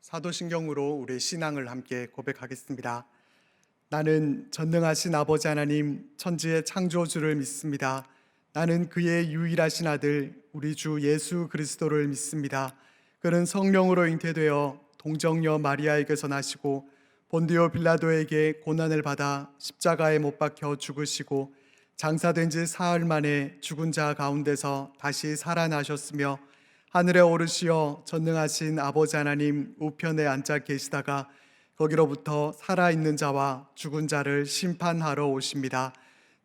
사도신경으로 우리의 신앙을 함께 고백하겠습니다. 나는 전능하신 아버지 하나님 천지의 창조주를 믿습니다. 나는 그의 유일하신 아들 우리 주 예수 그리스도를 믿습니다. 그는 성령으로 잉태되어 동정녀 마리아에게서 나시고 본디오 빌라도에게 고난을 받아 십자가에 못 박혀 죽으시고 장사된 지 사흘 만에 죽은 자 가운데서 다시 살아나셨으며 하늘에 오르시어 전능하신 아버지 하나님 우편에 앉아 계시다가 거기로부터 살아있는 자와 죽은 자를 심판하러 오십니다.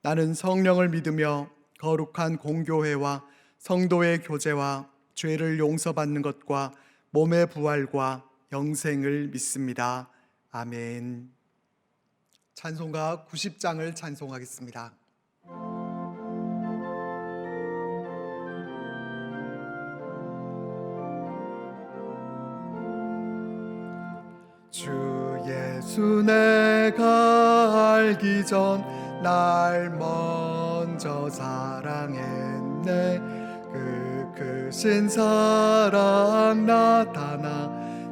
나는 성령을 믿으며 거룩한 공교회와 성도의 교제와 죄를 용서받는 것과 몸의 부활과 영생을 믿습니다. 아멘. 찬송가 90장을 찬송하겠습니다. 주 예수 내가 알기 전 날 먼저 사랑했네. 그 크신 사랑 나타나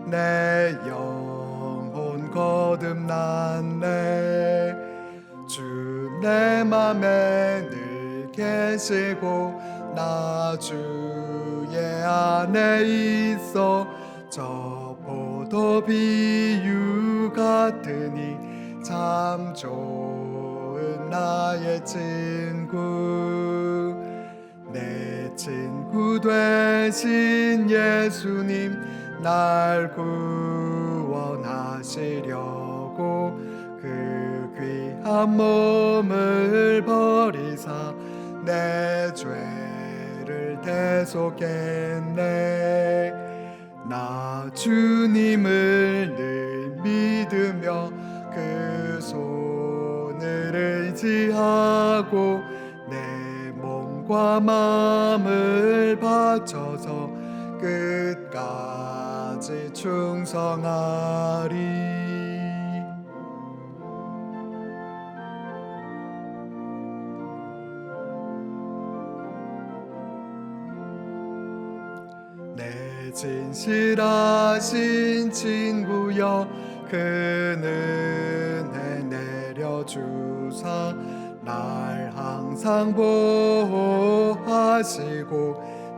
내 영혼 거듭났네. 주 내 맘에 늘 계시고 나 주의 안에 있어 저 포도 비유 같으니 참 좋은 나의 친구. 내 친구 되신 예수님 날 구원하시려고 그 귀한 몸을 버리사 내 죄를 대속했네. 나 주님을 늘 믿으며 그 손을 의지하고 내 몸과 마음을 바쳐서 끝까지 충성하리. 내 진실하신 친구여 그 은혜 내려주사 날 항상 보호하시고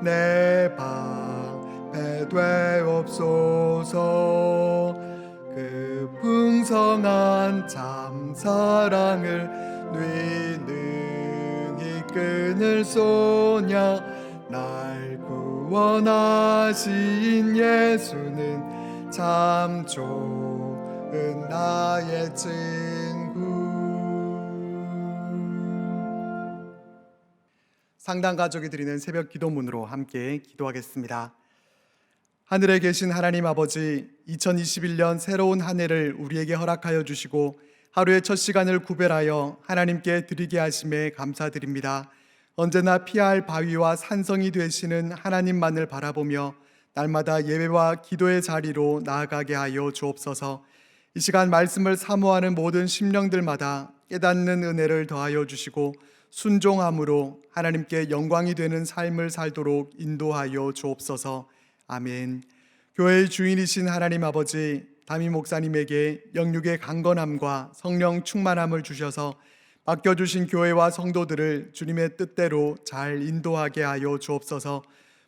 내 방패 되옵소서. 그 풍성한 참 사랑을 네 능히 끊을 소냐. 날 구원하신 예수는 참 좋은 나의 친구. 상당 가족이 드리는 새벽 기도문으로 함께 기도하겠습니다. 하늘에 계신 하나님 아버지, 2021년 새로운 한 해를 우리에게 허락하여 주시고 하루의 첫 시간을 구별하여 하나님께 드리게 하심에 감사드립니다. 언제나 피해야 할 바위와 산성이 되시는 하나님만을 바라보며 날마다 예배와 기도의 자리로 나아가게 하여 주옵소서. 이 시간 말씀을 사모하는 모든 심령들마다 깨닫는 은혜를 더하여 주시고 순종함으로 하나님께 영광이 되는 삶을 살도록 인도하여 주옵소서. 아멘. 교회의 주인이신 하나님 아버지, 담임 목사님에게 영육의 강건함과 성령 충만함을 주셔서 맡겨주신 교회와 성도들을 주님의 뜻대로 잘 인도하게 하여 주옵소서.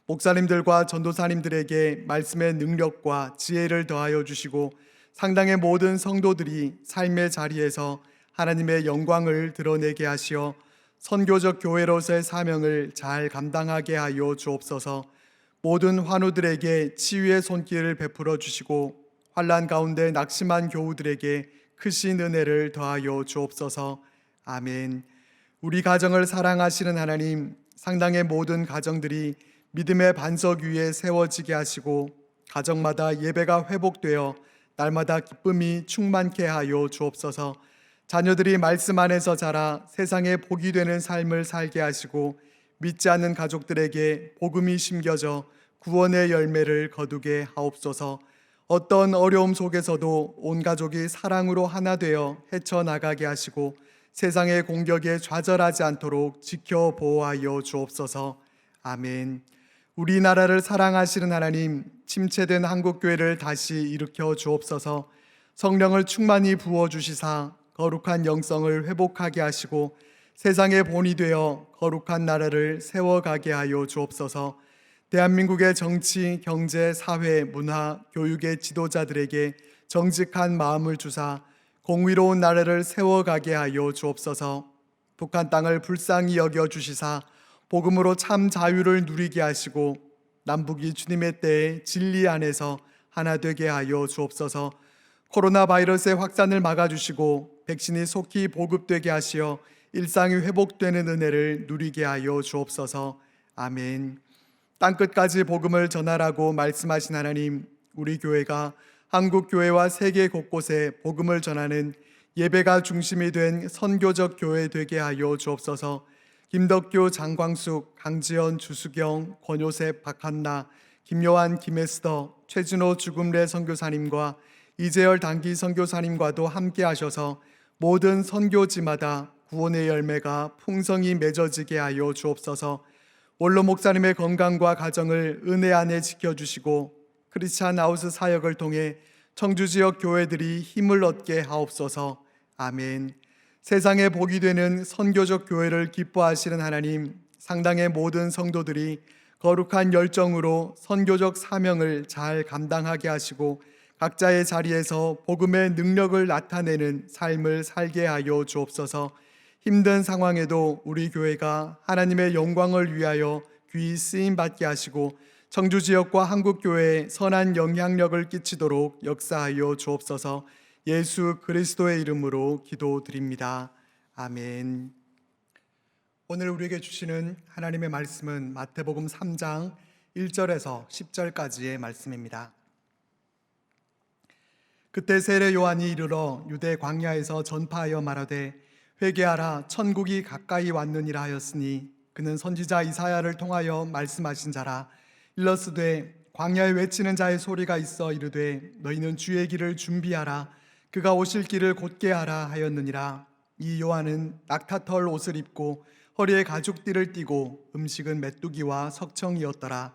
목사님들과 전도사님들에게 말씀의 능력과 지혜를 더하여 주시고 상당의 모든 성도들이 삶의 자리에서 하나님의 영광을 드러내게 하시어 선교적 교회로서의 사명을 잘 감당하게 하여 주옵소서. 모든 환우들에게 치유의 손길을 베풀어 주시고 환난 가운데 낙심한 교우들에게 크신 은혜를 더하여 주옵소서. 아멘. 우리 가정을 사랑하시는 하나님, 상당의 모든 가정들이 믿음의 반석 위에 세워지게 하시고 가정마다 예배가 회복되어 날마다 기쁨이 충만케 하여 주옵소서. 자녀들이 말씀 안에서 자라 세상에 복이 되는 삶을 살게 하시고 믿지 않는 가족들에게 복음이 심겨져 구원의 열매를 거두게 하옵소서. 어떤 어려움 속에서도 온 가족이 사랑으로 하나 되어 헤쳐나가게 하시고 세상의 공격에 좌절하지 않도록 지켜 보호하여 주옵소서. 아멘. 우리나라를 사랑하시는 하나님, 침체된 한국교회를 다시 일으켜 주옵소서. 성령을 충만히 부어주시사 거룩한 영성을 회복하게 하시고 세상의 본이 되어 거룩한 나라를 세워가게 하여 주옵소서. 대한민국의 정치, 경제, 사회, 문화, 교육의 지도자들에게 정직한 마음을 주사 공의로운 나라를 세워가게 하여 주옵소서. 북한 땅을 불쌍히 여겨 주시사 복음으로 참 자유를 누리게 하시고 남북이 주님의 때에 진리 안에서 하나 되게 하여 주옵소서. 코로나 바이러스의 확산을 막아주시고 백신이 속히 보급되게 하시어 일상이 회복되는 은혜를 누리게 하여 주옵소서. 아멘. 땅끝까지 복음을 전하라고 말씀하신 하나님, 우리 교회가 한국 교회와 세계 곳곳에 복음을 전하는 예배가 중심이 된 선교적 교회 되게 하여 주옵소서. 김덕규, 장광숙, 강지연, 주수경, 권요셉, 박한나, 김요한, 김에스더, 최진호 주금래 선교사님과 이재열 단기 선교사님과도 함께 하셔서 모든 선교지마다 구원의 열매가 풍성히 맺어지게 하여 주옵소서. 원로 목사님의 건강과 가정을 은혜 안에 지켜주시고 크리스찬 하우스 사역을 통해 청주 지역 교회들이 힘을 얻게 하옵소서. 아멘. 세상에 복이 되는 선교적 교회를 기뻐하시는 하나님, 상당의 모든 성도들이 거룩한 열정으로 선교적 사명을 잘 감당하게 하시고 각자의 자리에서 복음의 능력을 나타내는 삶을 살게 하여 주옵소서. 힘든 상황에도 우리 교회가 하나님의 영광을 위하여 귀히 쓰임받게 하시고 청주 지역과 한국 교회에 선한 영향력을 끼치도록 역사하여 주옵소서. 예수 그리스도의 이름으로 기도드립니다. 아멘. 오늘 우리에게 주시는 하나님의 말씀은 마태복음 3장 1절에서 10절까지의 말씀입니다. 그때 세례 요한이 이르러 유대 광야에서 전파하여 말하되 회개하라, 천국이 가까이 왔느니라 하였으니 그는 선지자 이사야를 통하여 말씀하신 자라. 일러스되 광야에 외치는 자의 소리가 있어 이르되 너희는 주의 길을 준비하라, 그가 오실 길을 곧게 하라 하였느니라. 이 요한은 낙타털 옷을 입고 허리에 가죽띠를 띠고 음식은 메뚜기와 석청이었더라.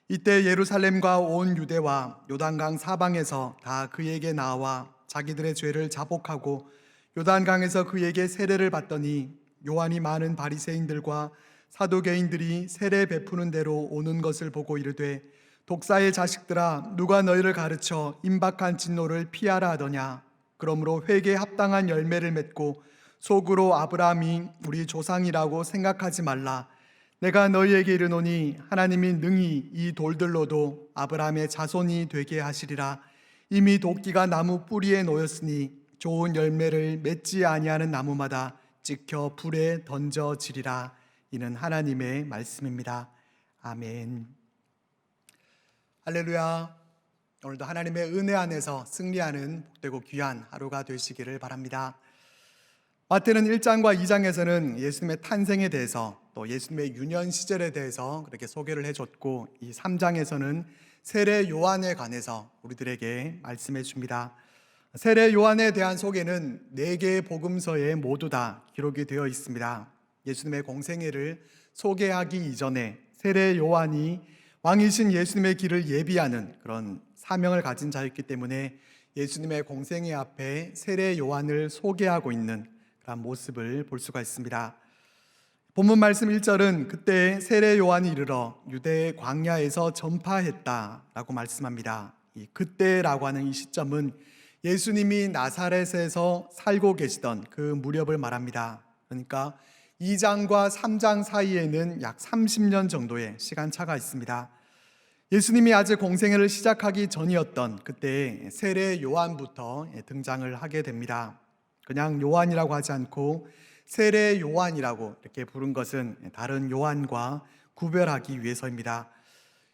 이때 예루살렘과 온 유대와 요단강 사방에서 다 그에게 나와 자기들의 죄를 자복하고 요단강에서 그에게 세례를 받더니 요한이 많은 바리새인들과 사두개인들이 세례 베푸는 대로 오는 것을 보고 이르되 독사의 자식들아, 누가 너희를 가르쳐 임박한 진노를 피하라 하더냐. 그러므로 회개에 합당한 열매를 맺고 속으로 아브라함이 우리 조상이라고 생각하지 말라. 내가 너희에게 이르노니 하나님이 능히 이 돌들로도 아브라함의 자손이 되게 하시리라. 이미 도끼가 나무 뿌리에 놓였으니 좋은 열매를 맺지 아니하는 나무마다 찍혀 불에 던져지리라. 이는 하나님의 말씀입니다. 아멘. 할렐루야. 오늘도 하나님의 은혜 안에서 승리하는 복되고 귀한 하루가 되시기를 바랍니다. 마태는 1장과 2장에서는 예수님의 탄생에 대해서 또 예수님의 유년 시절에 대해서 그렇게 소개를 해줬고, 이 3장에서는 세례 요한에 관해서 우리들에게 말씀해 줍니다. 세례 요한에 대한 소개는 4개의 복음서에 모두 다 기록이 되어 있습니다. 예수님의 공생애를 소개하기 이전에 세례 요한이 왕이신 예수님의 길을 예비하는 그런 사명을 가진 자였기 때문에 예수님의 공생애 앞에 세례 요한을 소개하고 있는 그런 모습을 볼 수가 있습니다. 본문 말씀 1절은 그때 세례 요한이 이르러 유대 광야에서 전파했다라고 말씀합니다. 이 그때라고 하는 이 시점은 예수님이 나사렛에서 살고 계시던 그 무렵을 말합니다. 그러니까 2장과 3장 사이에는 약 30년 정도의 시간차가 있습니다. 예수님이 아직 공생애를 시작하기 전이었던 그때 세례 요한부터 등장을 하게 됩니다. 그냥 요한이라고 하지 않고 세례 요한이라고 이렇게 부른 것은 다른 요한과 구별하기 위해서입니다.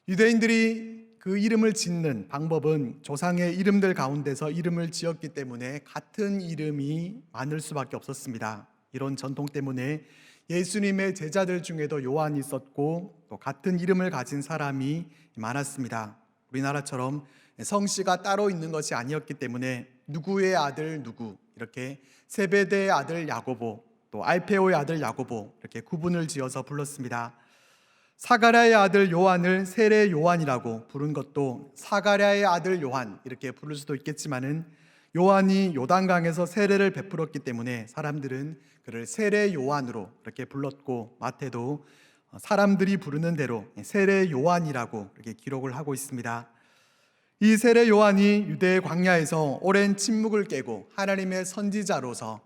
유대인들이 그 이름을 짓는 방법은 조상의 이름들 가운데서 이름을 지었기 때문에 같은 이름이 많을 수밖에 없었습니다. 이런 전통 때문에 예수님의 제자들 중에도 요한이 있었고 또 같은 이름을 가진 사람이 많았습니다. 우리나라처럼 성씨가 따로 있는 것이 아니었기 때문에 누구의 아들 누구, 이렇게 세베대의 아들 야고보, 또 알페오의 아들 야고보, 이렇게 구분을 지어서 불렀습니다. 사가랴의 아들 요한을 세례 요한이라고 부른 것도 사가랴의 아들 요한 이렇게 부를 수도 있겠지만은 요한이 요단강에서 세례를 베풀었기 때문에 사람들은 그를 세례 요한으로 이렇게 불렀고, 마태도 사람들이 부르는 대로 세례 요한이라고 이렇게 기록을 하고 있습니다. 이 세례 요한이 유대 광야에서 오랜 침묵을 깨고 하나님의 선지자로서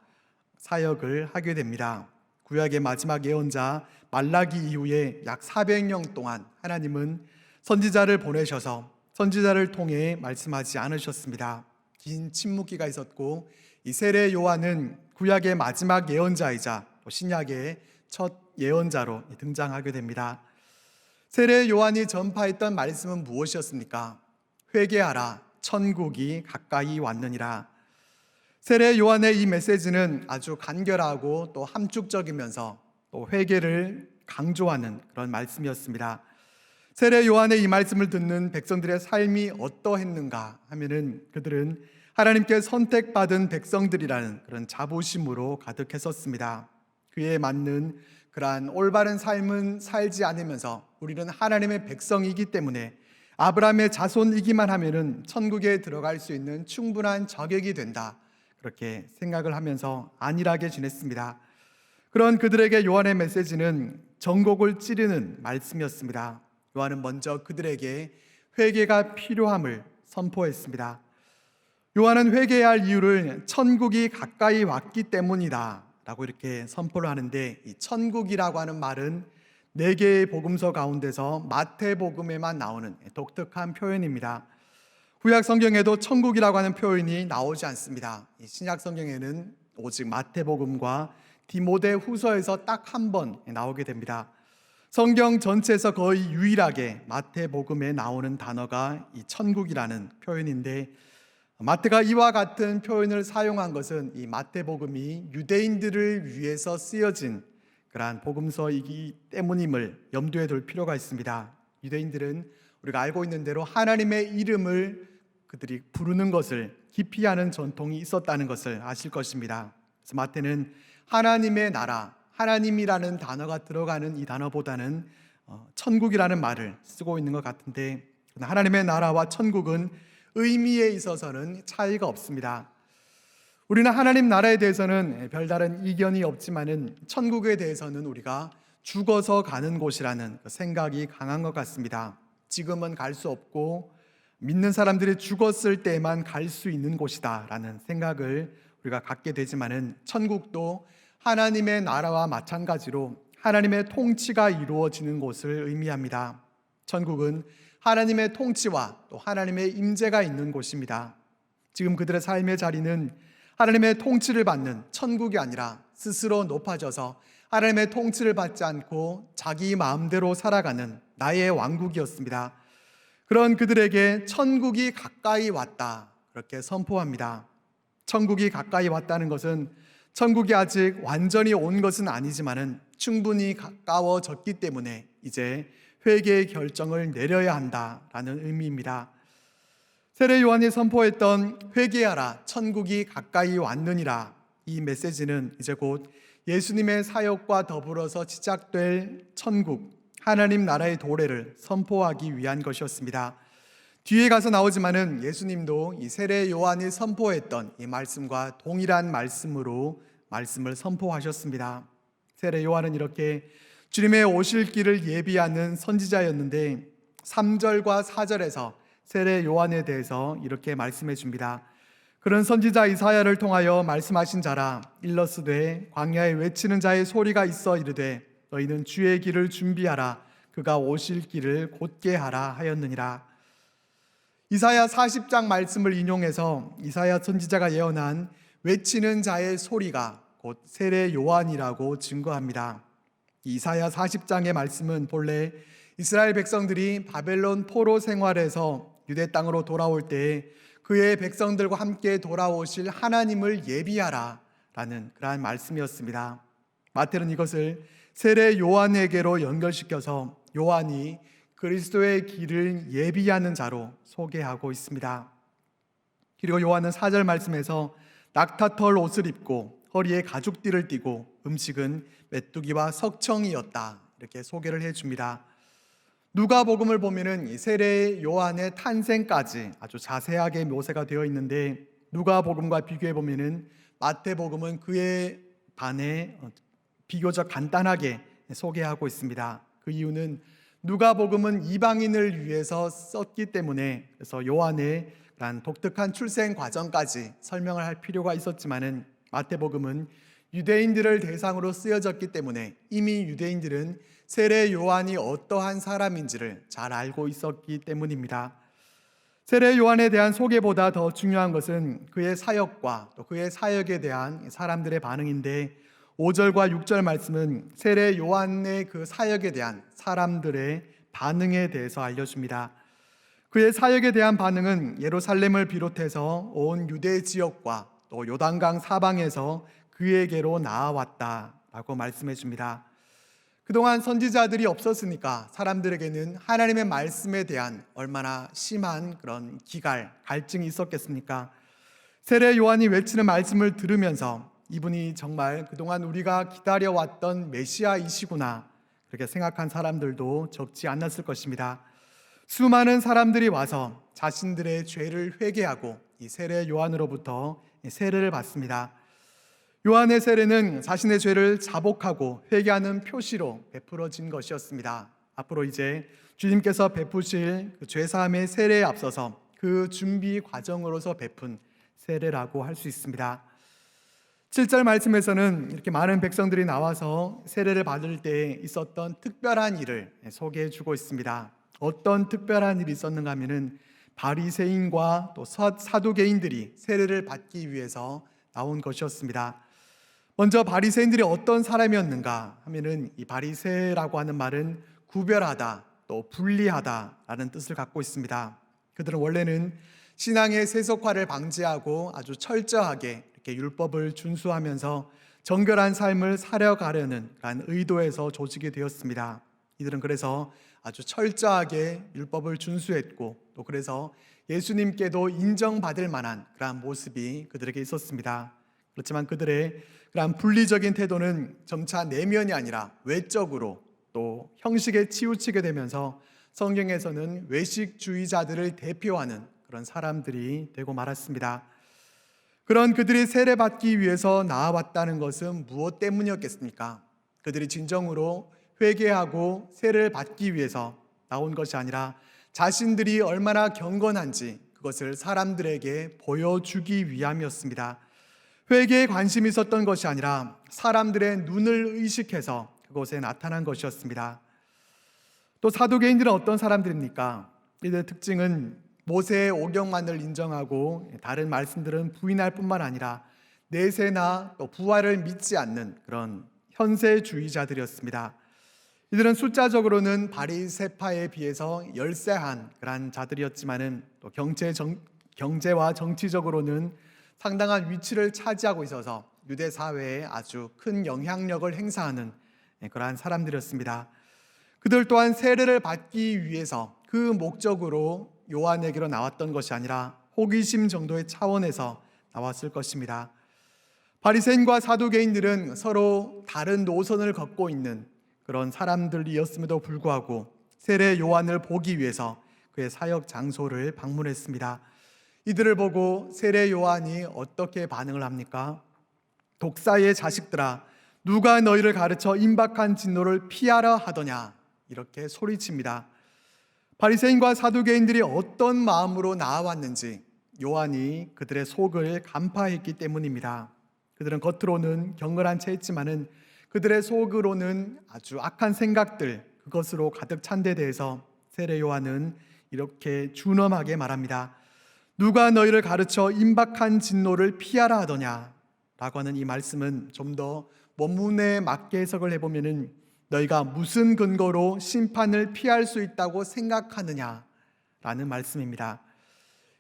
사역을 하게 됩니다. 구약의 마지막 예언자 말라기 이후에 약 400년 동안 하나님은 선지자를 보내셔서 선지자를 통해 말씀하지 않으셨습니다. 긴 침묵기가 있었고, 이 세례 요한은 구약의 마지막 예언자이자 신약의 첫 예언자로 등장하게 됩니다. 세례 요한이 전파했던 말씀은 무엇이었습니까? 회개하라, 천국이 가까이 왔느니라. 세례 요한의 이 메시지는 아주 간결하고 또 함축적이면서 또 회개를 강조하는 그런 말씀이었습니다. 세례 요한의 이 말씀을 듣는 백성들의 삶이 어떠했는가 하면은 그들은 하나님께 선택받은 백성들이라는 그런 자부심으로 가득했었습니다. 그에 맞는 그러한 올바른 삶은 살지 않으면서 우리는 하나님의 백성이기 때문에 아브라함의 자손이기만 하면은 천국에 들어갈 수 있는 충분한 자격이 된다, 그렇게 생각을 하면서 안일하게 지냈습니다. 그런 그들에게 요한의 메시지는 전곡을 찌르는 말씀이었습니다. 요한은 먼저 그들에게 회개가 필요함을 선포했습니다. 요한은 회개해야 할 이유를 천국이 가까이 왔기 때문이다 라고 이렇게 선포를 하는데, 이 천국이라고 하는 말은 4개의 복음서 가운데서 마태복음에만 나오는 독특한 표현입니다. 구약 성경에도 천국이라고 하는 표현이 나오지 않습니다. 이 신약 성경에는 오직 마태복음과 디모데 후서에서 딱 한 번 나오게 됩니다. 성경 전체에서 거의 유일하게 마태복음에 나오는 단어가 이 천국이라는 표현인데, 마태가 이와 같은 표현을 사용한 것은 이 마태복음이 유대인들을 위해서 쓰여진 그러한 복음서이기 때문임을 염두에 둘 필요가 있습니다. 유대인들은 우리가 알고 있는 대로 하나님의 이름을 그들이 부르는 것을 기피하는 전통이 있었다는 것을 아실 것입니다. 그래서 마태는 하나님의 나라, 하나님이라는 단어가 들어가는 이 단어보다는 천국이라는 말을 쓰고 있는 것 같은데, 하나님의 나라와 천국은 의미에 있어서는 차이가 없습니다. 우리는 하나님 나라에 대해서는 별다른 이견이 없지만은 천국에 대해서는 우리가 죽어서 가는 곳이라는 생각이 강한 것 같습니다. 지금은 갈 수 없고 믿는 사람들이 죽었을 때만 갈 수 있는 곳이다라는 생각을 우리가 갖게 되지만은 천국도 하나님의 나라와 마찬가지로 하나님의 통치가 이루어지는 곳을 의미합니다. 천국은 하나님의 통치와 또 하나님의 임재가 있는 곳입니다. 지금 그들의 삶의 자리는 하나님의 통치를 받는 천국이 아니라 스스로 높아져서 하나님의 통치를 받지 않고 자기 마음대로 살아가는 나의 왕국이었습니다. 그런 그들에게 천국이 가까이 왔다, 그렇게 선포합니다. 천국이 가까이 왔다는 것은 천국이 아직 완전히 온 것은 아니지만은 충분히 가까워졌기 때문에 이제 회개의 결정을 내려야 한다라는 의미입니다. 세례 요한이 선포했던 회개하라, 천국이 가까이 왔느니라, 이 메시지는 이제 곧 예수님의 사역과 더불어서 시작될 천국, 하나님 나라의 도래를 선포하기 위한 것이었습니다. 뒤에 가서 나오지만은 예수님도 이 세례 요한이 선포했던 이 말씀과 동일한 말씀으로 말씀을 선포하셨습니다. 세례 요한은 이렇게 주님의 오실 길을 예비하는 선지자였는데 3절과 4절에서 세례 요한에 대해서 이렇게 말씀해 줍니다. 그런 선지자 이사야를 통하여 말씀하신 자라, 일러스되 광야에 외치는 자의 소리가 있어 이르되 너희는 주의 길을 준비하라, 그가 오실 길을 곧게 하라 하였느니라. 이사야 40장 말씀을 인용해서 이사야 선지자가 예언한 외치는 자의 소리가 곧 세례 요한이라고 증거합니다. 이사야 40장의 말씀은 본래 이스라엘 백성들이 바벨론 포로 생활에서 유대 땅으로 돌아올 때 그의 백성들과 함께 돌아오실 하나님을 예비하라 라는 그러한 말씀이었습니다. 마태는 이것을 세례 요한에게로 연결시켜서 요한이 그리스도의 길을 예비하는 자로 소개하고 있습니다. 그리고 요한은 4절 말씀에서 낙타털 옷을 입고 허리에 가죽띠를 띠고 음식은 메뚜기와 석청이었다, 이렇게 소개를 해줍니다. 누가복음을 보면은 이 세례 요한의 탄생까지 아주 자세하게 묘사가 되어 있는데, 누가복음과 비교해 보면은 마태복음은 그에 반해 비교적 간단하게 소개하고 있습니다. 그 이유는 누가복음은 이방인을 위해서 썼기 때문에, 그래서 요한의 그런 독특한 출생 과정까지 설명을 할 필요가 있었지만은, 마태복음은 유대인들을 대상으로 쓰여졌기 때문에 이미 유대인들은 세례 요한이 어떠한 사람인지를 잘 알고 있었기 때문입니다. 세례 요한에 대한 소개보다 더 중요한 것은 그의 사역과 또 그의 사역에 대한 사람들의 반응인데, 5절과 6절 말씀은 세례 요한의 그 사역에 대한 사람들의 반응에 대해서 알려줍니다. 그의 사역에 대한 반응은 예루살렘을 비롯해서 온 유대 지역과 또 요단강 사방에서 그에게로 나아왔다라고 말씀해 줍니다. 그동안 선지자들이 없었으니까 사람들에게는 하나님의 말씀에 대한 얼마나 심한 그런 갈증이 있었겠습니까? 세례 요한이 외치는 말씀을 들으면서 이분이 정말 그동안 우리가 기다려왔던 메시아이시구나, 그렇게 생각한 사람들도 적지 않았을 것입니다. 수많은 사람들이 와서 자신들의 죄를 회개하고 이 세례 요한으로부터 세례를 받습니다. 요한의 세례는 자신의 죄를 자복하고 회개하는 표시로 베풀어진 것이었습니다. 앞으로 이제 주님께서 베푸실 그 죄사함의 세례에 앞서서 그 준비 과정으로서 베푼 세례라고 할 수 있습니다. 7절 말씀에서는 이렇게 많은 백성들이 나와서 세례를 받을 때 있었던 특별한 일을 소개해 주고 있습니다. 어떤 특별한 일이 있었는가 하면은 바리새인과 또 사두개인들이 세례를 받기 위해서 나온 것이었습니다. 먼저 바리새인들이 어떤 사람이었는가 하면은, 이 바리새라고 하는 말은 구별하다 또 분리하다라는 뜻을 갖고 있습니다. 그들은 원래는 신앙의 세속화를 방지하고 아주 철저하게 이렇게 율법을 준수하면서 정결한 삶을 살아가려는 그런 의도에서 조직이 되었습니다. 이들은 그래서 아주 철저하게 율법을 준수했고, 또 그래서 예수님께도 인정받을 만한 그러한 모습이 그들에게 있었습니다. 그렇지만 그들의 그러한 분리적인 태도는 점차 내면이 아니라 외적으로 또 형식에 치우치게 되면서 성경에서는 외식주의자들을 대표하는 그런 사람들이 되고 말았습니다. 그런 그들이 세례받기 위해서 나아왔다는 것은 무엇 때문이었겠습니까? 그들이 진정으로 회개하고 세례를 받기 위해서 나온 것이 아니라 자신들이 얼마나 경건한지 그것을 사람들에게 보여주기 위함이었습니다. 회개에 관심이 있었던 것이 아니라 사람들의 눈을 의식해서 그곳에 나타난 것이었습니다. 또 사두개인들은 어떤 사람들입니까? 이들의 특징은 모세의 오경만을 인정하고 다른 말씀들은 부인할 뿐만 아니라 내세나 또 부활을 믿지 않는 그런 현세주의자들이었습니다. 이들은 숫자적으로는 바리새파에 비해서 열세한 그런 자들이었지만은 또 경제와 정치적으로는 상당한 위치를 차지하고 있어서 유대 사회에 아주 큰 영향력을 행사하는 그러한 사람들이었습니다. 그들 또한 세례를 받기 위해서 그 목적으로 요한에게로 나왔던 것이 아니라 호기심 정도의 차원에서 나왔을 것입니다. 바리새인과 사두개인들은 서로 다른 노선을 걷고 있는 그런 사람들이었음에도 불구하고 세례 요한을 보기 위해서 그의 사역 장소를 방문했습니다. 이들을 보고 세례 요한이 어떻게 반응을 합니까? 독사의 자식들아, 누가 너희를 가르쳐 임박한 진노를 피하라 하더냐, 이렇게 소리칩니다. 바리새인과 사두개인들이 어떤 마음으로 나아왔는지 요한이 그들의 속을 간파했기 때문입니다. 그들은 겉으로는 경건한 채 했지만은 그들의 속으로는 아주 악한 생각들, 그것으로 가득 찬 데 대해서 세례 요한은 이렇게 준엄하게 말합니다. 누가 너희를 가르쳐 임박한 진노를 피하라 하더냐 라고 하는 이 말씀은 좀 더 원문에 맞게 해석을 해보면은 너희가 무슨 근거로 심판을 피할 수 있다고 생각하느냐 라는 말씀입니다.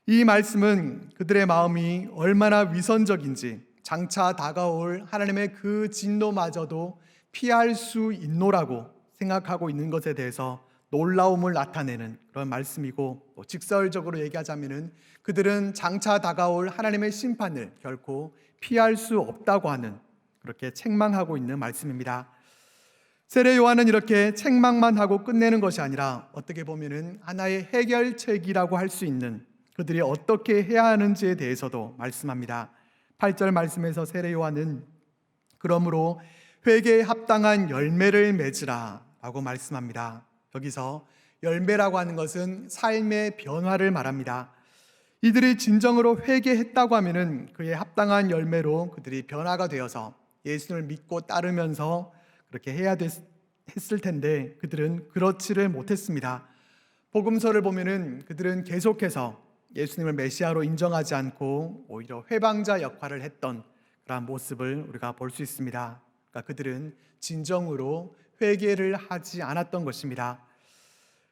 이 말씀은 그들의 마음이 얼마나 위선적인지, 장차 다가올 하나님의 그 진노마저도 피할 수 있노라고 생각하고 있는 것에 대해서 놀라움을 나타내는 그런 말씀이고, 또 직설적으로 얘기하자면은 그들은 장차 다가올 하나님의 심판을 결코 피할 수 없다고 하는, 그렇게 책망하고 있는 말씀입니다. 세례 요한은 이렇게 책망만 하고 끝내는 것이 아니라 어떻게 보면은 하나의 해결책이라고 할 수 있는 그들이 어떻게 해야 하는지에 대해서도 말씀합니다. 8절 말씀에서 세례 요한은 그러므로 회개에 합당한 열매를 맺으라 라고 말씀합니다. 여기서 열매라고 하는 것은 삶의 변화를 말합니다. 이들이 진정으로 회개했다고 하면은 그에 합당한 열매로 그들이 변화가 되어서 예수를 믿고 따르면서 그렇게 해야 했을 텐데 그들은 그렇지를 못했습니다. 복음서를 보면은 그들은 계속해서 예수님을 메시아로 인정하지 않고 오히려 회방자 역할을 했던 그런 모습을 우리가 볼 수 있습니다. 그러니까 그들은 진정으로 회개를 하지 않았던 것입니다.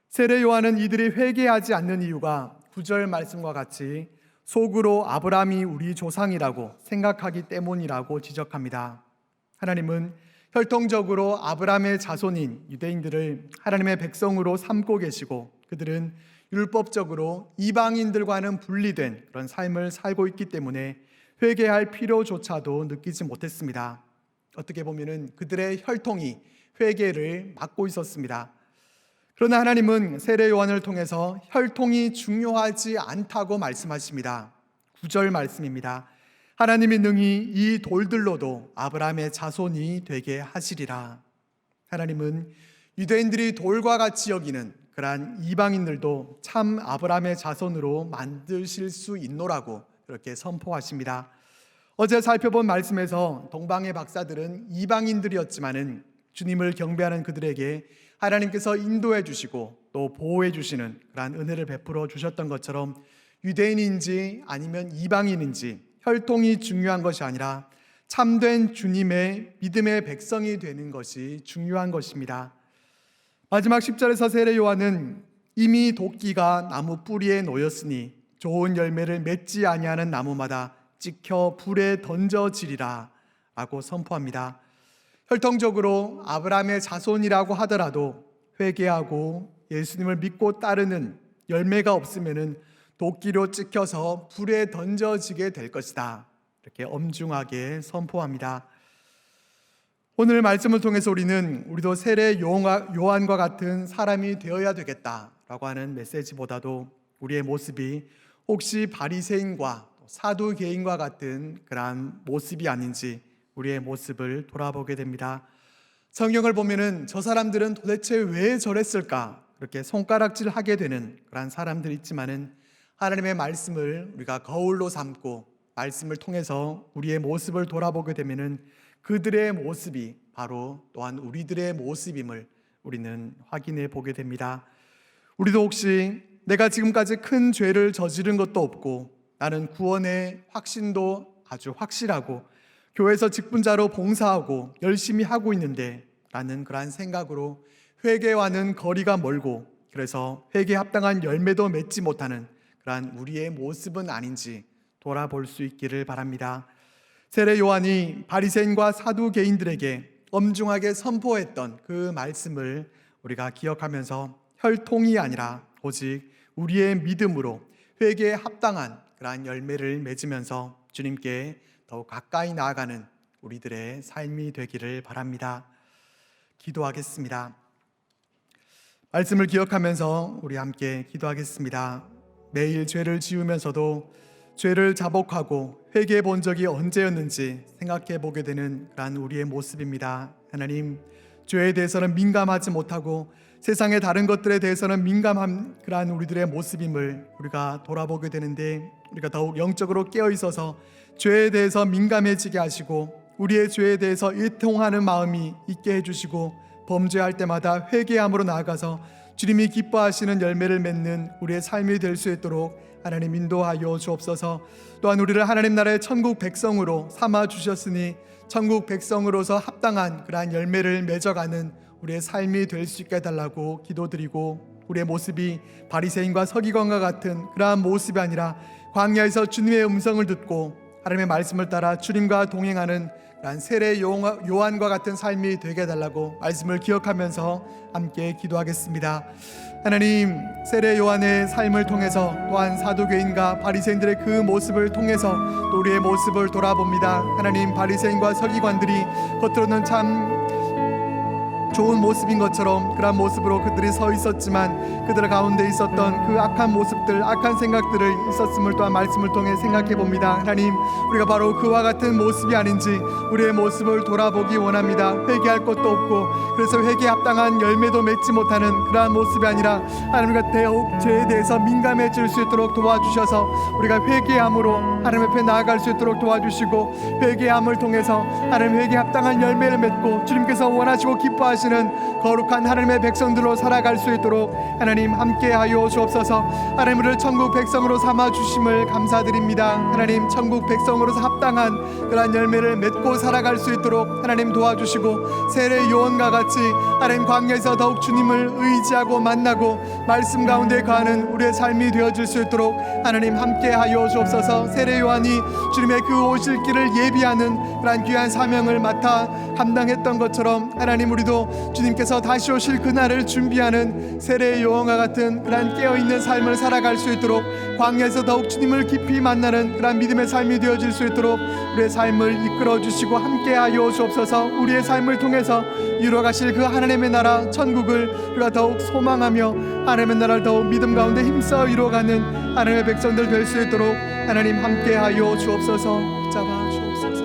세례 요한은 이들이 회개하지 않는 이유가 9절 말씀과 같이 속으로 아브라함이 우리 조상이라고 생각하기 때문이라고 지적합니다. 하나님은 혈통적으로 아브라함의 자손인 유대인들을 하나님의 백성으로 삼고 계시고 그들은 율법적으로 이방인들과는 분리된 그런 삶을 살고 있기 때문에 회개할 필요조차도 느끼지 못했습니다. 어떻게 보면은 그들의 혈통이 회개를 막고 있었습니다. 그러나 하나님은 세례 요한을 통해서 혈통이 중요하지 않다고 말씀하십니다. 9절 말씀입니다. 하나님이 능히 이 돌들로도 아브라함의 자손이 되게 하시리라. 하나님은 유대인들이 돌과 같이 여기는 그러한 이방인들도 참 아브라함의 자손으로 만드실 수 있노라고 그렇게 선포하십니다. 어제 살펴본 말씀에서 동방의 박사들은 이방인들이었지만은 주님을 경배하는 그들에게 하나님께서 인도해 주시고 또 보호해 주시는 그러한 은혜를 베풀어 주셨던 것처럼 유대인인지 아니면 이방인인지 혈통이 중요한 것이 아니라 참된 주님의 믿음의 백성이 되는 것이 중요한 것입니다. 마지막 10절에서 세례 요한은 이미 도끼가 나무 뿌리에 놓였으니 좋은 열매를 맺지 아니하는 나무마다 찍혀 불에 던져지리라 라고 선포합니다. 혈통적으로 아브라함의 자손이라고 하더라도 회개하고 예수님을 믿고 따르는 열매가 없으면은 도끼로 찍혀서 불에 던져지게 될 것이다. 이렇게 엄중하게 선포합니다. 오늘 말씀을 통해서 우리도 세례 요한과 같은 사람이 되어야 되겠다라고 하는 메시지보다도 우리의 모습이 혹시 바리새인과 사두개인과 같은 그러한 모습이 아닌지 우리의 모습을 돌아보게 됩니다. 성경을 보면은 저 사람들은 도대체 왜 저랬을까 그렇게 손가락질하게 되는 그러한 사람들이 있지만은 하나님의 말씀을 우리가 거울로 삼고 말씀을 통해서 우리의 모습을 돌아보게 되면은 그들의 모습이 바로 또한 우리들의 모습임을 우리는 확인해 보게 됩니다. 우리도 혹시 내가 지금까지 큰 죄를 저지른 것도 없고 나는 구원의 확신도 아주 확실하고 교회에서 직분자로 봉사하고 열심히 하고 있는데 라는 그러한 생각으로 회개와는 거리가 멀고 그래서 회개에 합당한 열매도 맺지 못하는 그러한 우리의 모습은 아닌지 돌아볼 수 있기를 바랍니다. 세례 요한이 바리새인과 사두개인들에게 엄중하게 선포했던 그 말씀을 우리가 기억하면서 혈통이 아니라 오직 우리의 믿음으로 회개에 합당한 그러한 열매를 맺으면서 주님께 더욱 가까이 나아가는 우리들의 삶이 되기를 바랍니다. 기도하겠습니다. 말씀을 기억하면서 우리 함께 기도하겠습니다. 매일 죄를 지으면서도 죄를 자복하고 회개해 본 적이 언제였는지 생각해 보게 되는 그런 우리의 모습입니다. 하나님, 죄에 대해서는 민감하지 못하고 세상의 다른 것들에 대해서는 민감한 그러한 우리들의 모습임을 우리가 돌아보게 되는데 우리가 더욱 영적으로 깨어 있어서 죄에 대해서 민감해지게 하시고 우리의 죄에 대해서 애통하는 마음이 있게 해주시고 범죄할 때마다 회개함으로 나아가서 주님이 기뻐하시는 열매를 맺는 우리의 삶이 될 수 있도록 하나님 인도하여 주옵소서. 또한 우리를 하나님 나라의 천국 백성으로 삼아 주셨으니 천국 백성으로서 합당한 그러한 열매를 맺어가는 우리의 삶이 될 수 있게 해달라고 기도드리고 우리의 모습이 바리새인과 서기관과 같은 그러한 모습이 아니라 광야에서 주님의 음성을 듣고 하나님의 말씀을 따라 주님과 동행하는 세례 요한과 같은 삶이 되게 해달라고 말씀을 기억하면서 함께 기도하겠습니다. 하나님, 세례 요한의 삶을 통해서 또한 사두개인과 바리새인들의 그 모습을 통해서 또 우리의 모습을 돌아봅니다. 하나님, 바리새인과 서기관들이 겉으로는 참 좋은 모습인 것처럼 그러한 모습으로 그들이 서 있었지만 그들 가운데 있었던 그 악한 모습들, 악한 생각들을 있었음을 또한 말씀을 통해 생각해 봅니다. 하나님, 우리가 바로 그와 같은 모습이 아닌지 우리의 모습을 돌아보기 원합니다. 회개할 것도 없고 그래서 회개에 합당한 열매도 맺지 못하는 그러한 모습이 아니라 하나님과 더욱 죄에 대해서 민감해질 수 있도록 도와주셔서 우리가 회개함으로 하나님 앞에 나아갈 수 있도록 도와주시고, 회개함을 통해서 하나님 회개에 합당한 열매를 맺고 주님께서 원하시고 기뻐하시는 거룩한 하나님의 백성들로 살아갈 수 있도록 하나님 함께하여 주옵소서. 하나님, 우리를 천국 백성으로 삼아 주심을 감사드립니다. 하나님, 천국 백성으로서 합당한 그러한 열매를 맺고 살아갈 수 있도록 하나님 도와주시고, 세례 요한과 같이 하나님 광야에서 더욱 주님을 의지하고 만나고 말씀 가운데 거하는 우리의 삶이 되어질 수 있도록 하나님 함께하여 주옵소서. 세례 요한이 주님의 그 오실 길을 예비하는 그러한 귀한 사명을 맡아 감당했던 것처럼 하나님, 우리도 주님께서 다시 오실 그날을 준비하는 세례 요한과 같은 그러한 깨어있는 삶을 살아갈 수 있도록, 광야에서 더욱 주님을 깊이 만나는 그러한 믿음의 삶이 되어질 수 있도록 우리의 삶을 이끌어 주시고 함께하여 주옵소서. 우리의 삶을 통해서 이루어가실 그 하나님의 나라 천국을 우리가 더욱 소망하며 하나님의 나라를 더욱 믿음 가운데 힘써 이루어가는 하나님의 백성들 될 수 있도록 하나님 함께하여 주옵소서. 붙잡아 주옵소서.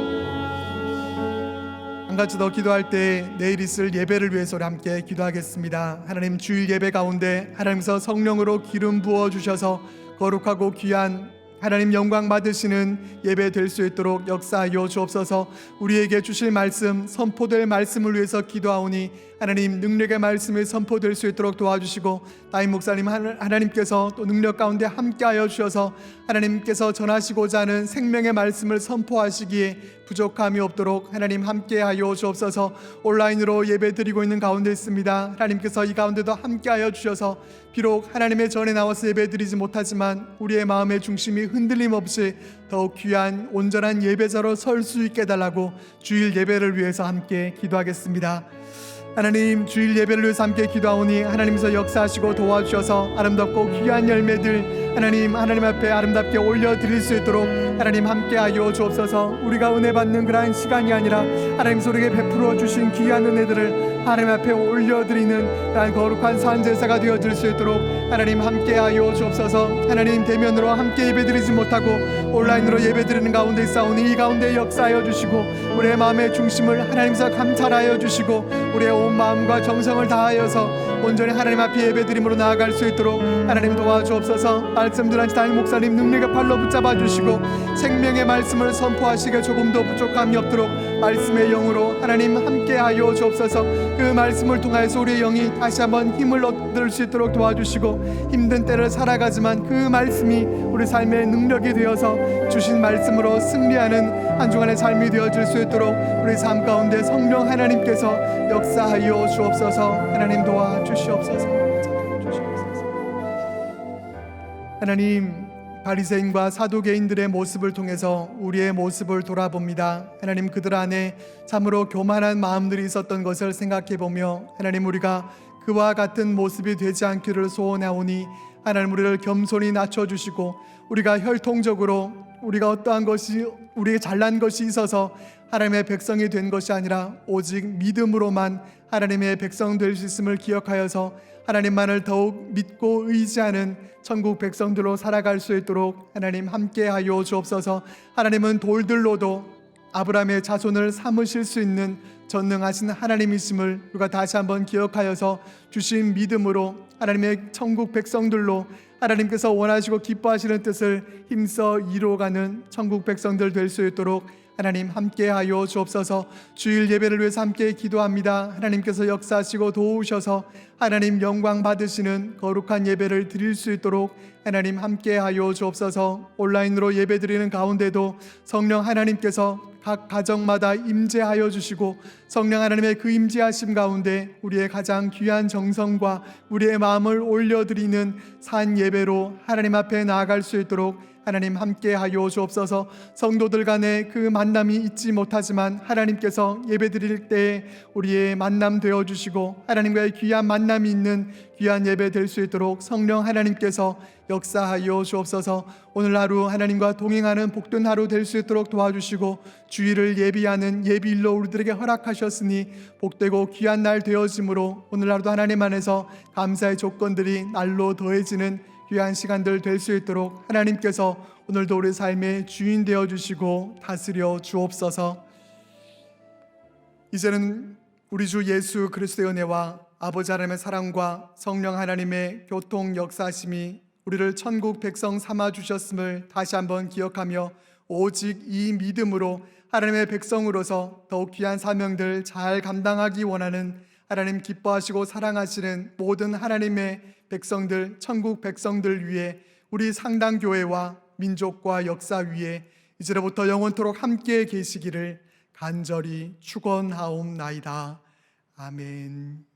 한 가지 더 기도할 때 내일 있을 예배를 위해서 함께 기도하겠습니다. 하나님, 주일 예배 가운데 하나님께서 성령으로 기름 부어 주셔서 거룩하고 귀한 하나님 영광 받으시는 예배 될 수 있도록 역사하여 주옵소서. 우리에게 주실 말씀, 선포될 말씀을 위해서 기도하오니 하나님, 능력의 말씀이 선포될 수 있도록 도와주시고, 다임 목사님 하나님께서 또 능력 가운데 함께하여 주셔서 하나님께서 전하시고자 하는 생명의 말씀을 선포하시기에 부족함이 없도록 하나님 함께하여 주옵소서. 온라인으로 예배드리고 있는 가운데 있습니다. 하나님께서 이 가운데도 함께하여 주셔서 비록 하나님의 전에 나와서 예배드리지 못하지만 우리의 마음의 중심이 흔들림 없이 더욱 귀한 온전한 예배자로 설 수 있게 해달라고 주일 예배를 위해서 함께 기도하겠습니다. 하나님, 주일 예배를 위해서 함께 기도하오니 하나님께서 역사하시고 도와주셔서 아름답고 귀한 열매들 하나님 앞에 아름답게 올려드릴 수 있도록 하나님 함께하여 주옵소서. 우리가 은혜 받는 그러한 시간이 아니라 하나님께서 우리에게 베풀어 주신 귀한 은혜들을 하나님 앞에 올려드리는 그러한 거룩한 산제사가 되어질 수 있도록 하나님 함께하여 주옵소서. 하나님, 대면으로 함께 예배드리지 못하고 온라인으로 예배드리는 가운데 있사오니 이 가운데 역사하여 주시고 우리의 마음의 중심을 하나님께서 감찰하여 주시고 우리의 온 마음과 정성을 다하여서 온전히 하나님 앞에 예배드림으로 나아갈 수 있도록 하나님 도와주옵소서. 말씀 들은 다임 목사님 능력의 팔로 붙잡아 주시고 생명의 말씀을 선포하시기에 조금도 부족함이 없도록 말씀의 영으로 하나님 함께하여 주옵소서. 그 말씀을 통하여서 우리의 영이 다시 한번 힘을 얻을 수 있도록 도와주시고, 힘든 때를 살아가지만 그 말씀이 우리 삶의 능력이 되어서 주신 말씀으로 승리하는 한 주간의 삶이 되어질 수 있도록 우리 삶 가운데 성령 하나님께서 역사하여 주옵소서. 하나님 도와주시옵소서. 하나님, 바리새인과 사두개인들의 모습을 통해서 우리의 모습을 돌아봅니다. 하나님, 그들 안에 참으로 교만한 마음들이 있었던 것을 생각해보며 하나님, 우리가 그와 같은 모습이 되지 않기를 소원하오니 하나님, 우리를 겸손히 낮춰주시고 우리가 혈통적으로 우리가 어떠한 것이 우리의 잘난 것이 있어서 하나님의 백성이 된 것이 아니라 오직 믿음으로만 하나님의 백성 될 수 있음을 기억하여서 하나님만을 더욱 믿고 의지하는 천국 백성들로 살아갈 수 있도록 하나님 함께하여 주옵소서. 하나님은 돌들로도 아브라함의 자손을 삼으실 수 있는 전능하신 하나님이심을 우리가 다시 한번 기억하여서 주신 믿음으로 하나님의 천국 백성들로 하나님께서 원하시고 기뻐하시는 뜻을 힘써 이루어가는 천국 백성들 될 수 있도록 하나님 함께하여 주옵소서. 주일 예배를 위해서 함께 기도합니다. 하나님께서 역사하시고 도우셔서 하나님 영광 받으시는 거룩한 예배를 드릴 수 있도록 하나님 함께하여 주옵소서. 온라인으로 예배드리는 가운데도 성령 하나님께서 각 가정마다 임재하여 주시고 성령 하나님의 그 임재하심 가운데 우리의 가장 귀한 정성과 우리의 마음을 올려드리는 산 예배로 하나님 앞에 나아갈 수 있도록 하나님 함께하여 주옵소서. 성도들 간에 그 만남이 있지 못하지만 하나님께서 예배드릴 때 우리의 만남 되어주시고 하나님과의 귀한 만남이 있는 귀한 예배 될 수 있도록 성령 하나님께서 역사하여 주옵소서. 오늘 하루 하나님과 동행하는 복된 하루 될 수 있도록 도와주시고 주일을 예비하는 예비일로 우리들에게 허락하셨으니 복되고 귀한 날 되어짐으로 오늘 하루도 하나님 안에서 감사의 조건들이 날로 더해지는 귀한 시간들 될 수 있도록 하나님께서 오늘도 우리 삶의 주인 되어주시고 다스려 주옵소서. 이제는 우리 주 예수 그리스도의 은혜와 아버지 하나님의 사랑과 성령 하나님의 교통 역사심이 우리를 천국 백성 삼아 주셨음을 다시 한번 기억하며 오직 이 믿음으로 하나님의 백성으로서 더욱 귀한 사명들 잘 감당하기 원하는 하나님 기뻐하시고 사랑하시는 모든 하나님의 백성들, 천국 백성들 위해 우리 상당교회와 민족과 역사 위에 이제로부터 영원토록 함께 계시기를 간절히 축원하옵나이다. 아멘.